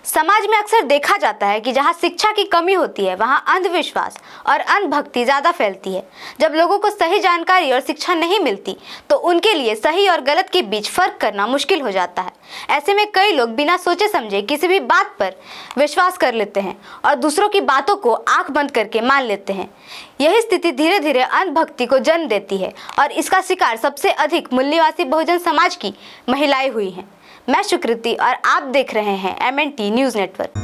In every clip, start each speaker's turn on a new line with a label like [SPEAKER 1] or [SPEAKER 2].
[SPEAKER 1] समाज में अक्सर देखा जाता है कि जहाँ शिक्षा की कमी होती है वहाँ अंधविश्वास और अंधभक्ति ज़्यादा फैलती है। जब लोगों को सही जानकारी और शिक्षा नहीं मिलती तो उनके लिए सही और गलत के बीच फर्क करना मुश्किल हो जाता है। ऐसे में कई लोग बिना सोचे समझे किसी भी बात पर विश्वास कर लेते हैं और दूसरों की बातों को आंख बंद करके मान लेते हैं। यही स्थिति धीरे धीरे अंधभक्ति को जन्म देती है और इसका शिकार सबसे अधिक मूल्यवासी बहुजन समाज की महिलाएं हुई हैं। मैं सुकृति और आप देख रहे हैं MNT न्यूज नेटवर्क।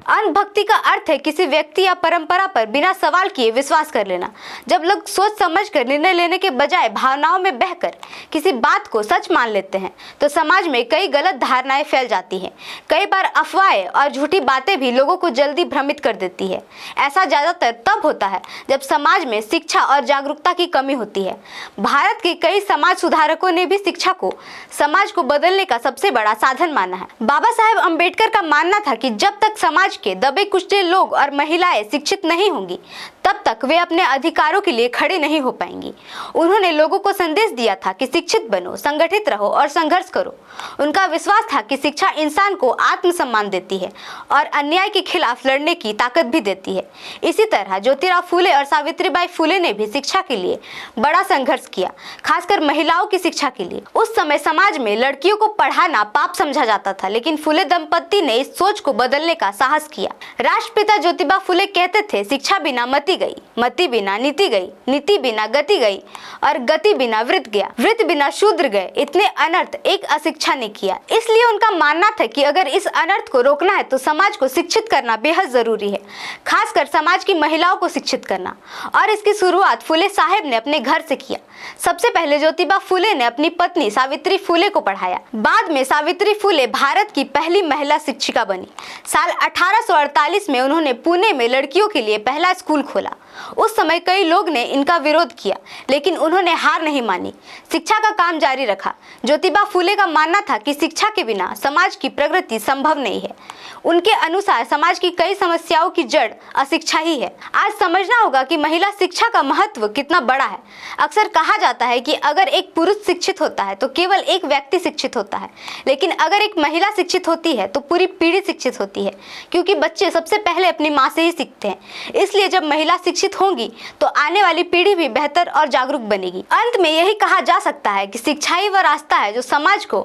[SPEAKER 1] अंधभक्ति का अर्थ है किसी व्यक्ति या परंपरा पर बिना सवाल किए विश्वास कर लेना। जब लोग सोच समझकर निर्णय लेने के बजाय भावनाओं में बहकर किसी बात को सच मान लेते हैं तो समाज में कई गलत धारणाएं फैल जाती हैं। कई बार अफवाहें और झूठी बातें भी लोगों को जल्दी भ्रमित कर देती है। ऐसा ज्यादातर तब होता है जब समाज में शिक्षा और जागरूकता की कमी होती है। भारत के कई समाज सुधारकों ने भी शिक्षा को समाज को बदलने का सबसे बड़ा साधन माना है। बाबा साहेब अम्बेडकर का मानना था कि जब तक समाज के दबे कुचले लोग और महिलाएं शिक्षित नहीं होंगी तब तक वे अपने अधिकारों के लिए खड़े नहीं हो पाएंगी। उन्होंने लोगों को संदेश दिया था कि शिक्षित बनो, संगठित रहो और संघर्ष करो। उनका विश्वास था कि शिक्षा इंसान को आत्मसम्मान देती है और अन्याय के खिलाफ लड़ने की ताकत भी देती है। इसी तरह ज्योतिराव फूले और सावित्रीबाई फूले ने भी शिक्षा के लिए बड़ा संघर्ष किया, खासकर महिलाओं की शिक्षा के लिए। उस समय समाज में लड़कियों को पढ़ाना पाप समझा जाता था, लेकिन फूले दंपति ने इस सोच को बदलने का साहस किया। राष्ट्रपिता ज्योतिबा फूले कहते थे, शिक्षा बिना मति गई, मति बिना नीति गई, नीति बिना गति गई और गति बिना वृत्त गया, वृत्त बिना शूद्र गए। इतने अनर्थ एक अशिक्षा ने किया। इसलिए उनका मानना था कि अगर इस अनर्थ को रोकना है तो समाज को शिक्षित करना बेहद जरूरी है, खासकर समाज की महिलाओं को शिक्षित करना। और इसकी शुरुआत फूले साहब ने अपने घर से किया। सबसे पहले ज्योतिबा फूले ने अपनी पत्नी सावित्री फूले को पढ़ाया। बाद में सावित्री फूले भारत की पहली महिला शिक्षिका बनी। साल 1848 में उन्होंने पुणे में लड़कियों के लिए पहला स्कूल खोला। उस समय कई लोग ने इनका विरोध किया, लेकिन उन्होंने हार नहीं मानी, शिक्षा का काम जारी रखा। ज्योतिबा फूले का मानना था कि शिक्षा के बिना समाज की प्रगति संभव नहीं है। उनके अनुसार समाज की कई समस्याओं की जड़ अशिक्षा ही है। आज समझना होगा कि महिला शिक्षा का महत्व कितना बड़ा है। अक्सर कहा जाता है कि अगर एक पुरुष शिक्षित होता है तो केवल एक व्यक्ति शिक्षित होता है, लेकिन अगर एक महिला शिक्षित होती है तो पूरी पीढ़ी शिक्षित होती है, क्योंकि बच्चे सबसे पहले अपनी माँ से ही सीखते हैं। इसलिए जब महिला शिक्षित होंगी तो आने वाली पीढ़ी भी बेहतर और जागरूक बनेगी। अंत में यही कहा जा सकता है कि शिक्षा ही वह रास्ता है जो समाज को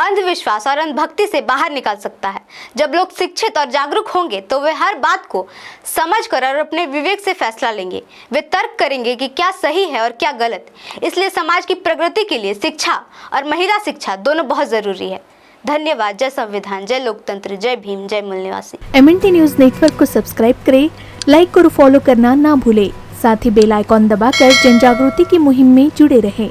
[SPEAKER 1] अंधविश्वास और अंधभक्ति से बाहर निकाल सकता है। जब लोग शिक्षित और जागरूक होंगे तो वे हर बात को समझकर और अपने विवेक से फैसला लेंगे। वे तर्क करेंगे कि क्या सही है और क्या गलत। इसलिए समाज की प्रगति के लिए शिक्षा और महिला शिक्षा दोनों बहुत जरूरी है। धन्यवाद। जय संविधान, जय लोकतंत्र, जय भीम, जय मूल निवासी।
[SPEAKER 2] MNT न्यूज नेटवर्क को सब्सक्राइब करें, लाइक और फॉलो करना ना भूलें। साथ ही बेल आइकॉन दबाकर जन जागृति की मुहिम में जुड़े रहें।